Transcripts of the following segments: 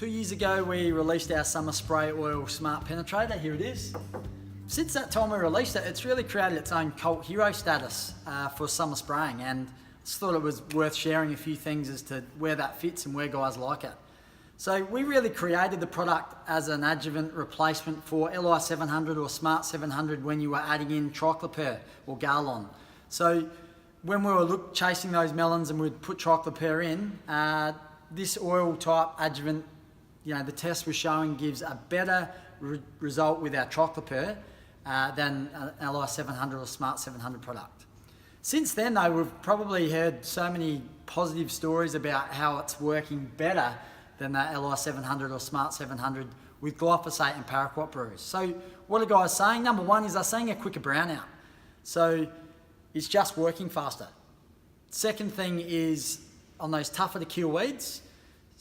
2 years ago, we released our summer spray oil Smart Penetrator. Here it is. Since that time we released it, it's really created its own cult hero status for summer spraying, and just thought it was worth sharing a few things as to where that fits and where guys like it. So we really created the product as an adjuvant replacement for LI 700 or Smart 700 when you were adding in triclopyr or Garlon. So when we were chasing those melons and we'd put triclopyr in, this oil type adjuvant, the test was showing gives a better result with our triclopyr than an LI 700 or Smart 700 product. Since then though, we've probably heard so many positive stories about how it's working better than that LI 700 or Smart 700 with glyphosate and paraquat brews. So what are guys saying? Number one is they're seeing a quicker brownout. So it's just working faster. Second thing is on those tougher to kill weeds.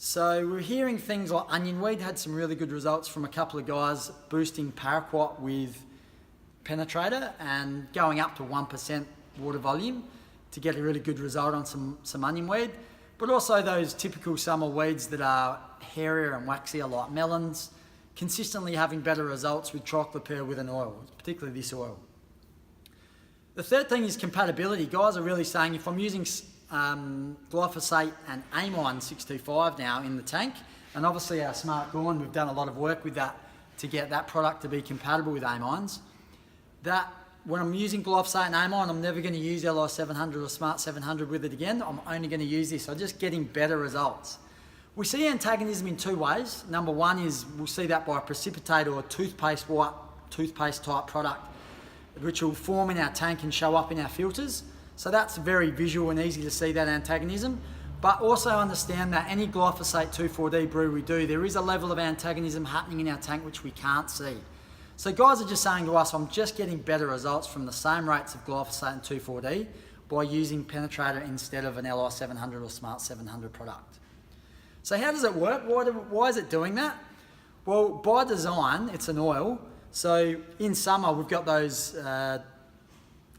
So we're hearing things like onion weed had some really good results from a couple of guys boosting paraquat with Penetrator and going up to 1% water volume to get a really good result on some onion weed. But also those typical summer weeds that are hairier and waxier like melons, consistently having better results with triclopyr with an oil, particularly this oil. The third thing is compatibility. Guys are really saying if I'm using glyphosate and amine 625 now in the tank, and obviously our Smart Gorn, we've done a lot of work with that to get that product to be compatible with amines, that when I'm using glyphosate and amine, I'm never going to use LI 700 or Smart 700 with it again. I'm only going to use this. I'm just getting better results. We see antagonism in two ways. Number one is we'll see that by a precipitator or white toothpaste type product, which will form in our tank and show up in our filters. So that's very visual and easy to see that antagonism. But also understand that any glyphosate 2,4-D brew we do, there is a level of antagonism happening in our tank which we can't see. So guys are just saying to us, I'm just getting better results from the same rates of glyphosate and 2,4-D by using Penetrator instead of an LI 700 or Smart 700 product. So how does it work? Why is it doing that? Well, by design, it's an oil. So in summer, we've got those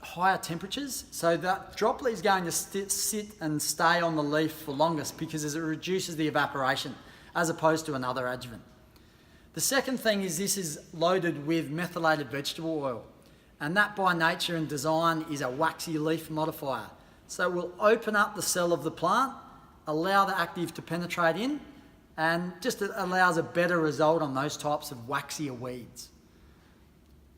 higher temperatures. So that droplet is going to sit and stay on the leaf for longest because it reduces the evaporation as opposed to another adjuvant. The second thing is this is loaded with methylated vegetable oil, and that by nature and design is a waxy leaf modifier. So it will open up the cell of the plant, allow the active to penetrate in, and just allows a better result on those types of waxier weeds.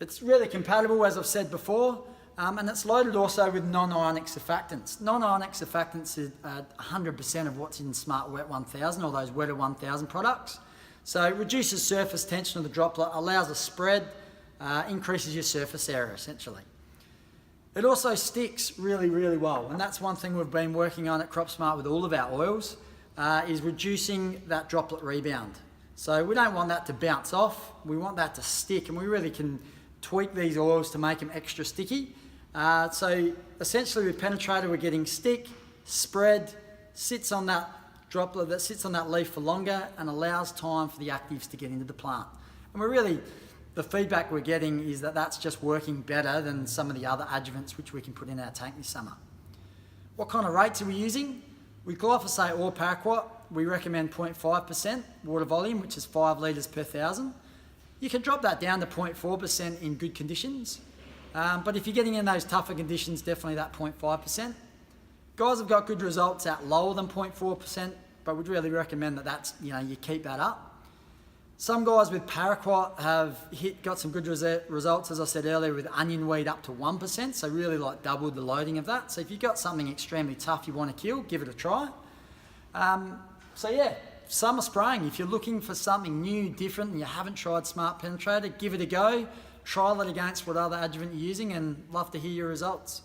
It's really compatible, as I've said before, and it's loaded also with non-ionic surfactants. Non-ionic surfactants are 100% of what's in Smart Wet 1000 or those Wetter 1000 products. So it reduces surface tension of the droplet, allows a spread, increases your surface area essentially. It also sticks really, really well, and that's one thing we've been working on at CropSmart with all of our oils, is reducing that droplet rebound. So we don't want that to bounce off, we want that to stick, and we really can tweak these oils to make them extra sticky. So essentially with Penetrator we're getting stick, spread, sits on that droplet that sits on that leaf for longer and allows time for the actives to get into the plant. And the feedback we're getting is that that's just working better than some of the other adjuvants which we can put in our tank this summer. What kind of rates are we using? With glyphosate or paraquat, we recommend 0.5% water volume, which is 5 litres per 1,000. You can drop that down to 0.4% in good conditions. But if you're getting in those tougher conditions, definitely that 0.5%. Guys have got good results at lower than 0.4%, but we'd really recommend that you keep that up. Some guys with paraquat have got some good results, as I said earlier, with onion weed up to 1%, so really like doubled the loading of that. So if you've got something extremely tough you want to kill, give it a try. So yeah, summer spraying, if you're looking for something new, different, and you haven't tried Smart Penetrator, give it a go, trial it against what other adjuvant you're using, and love to hear your results.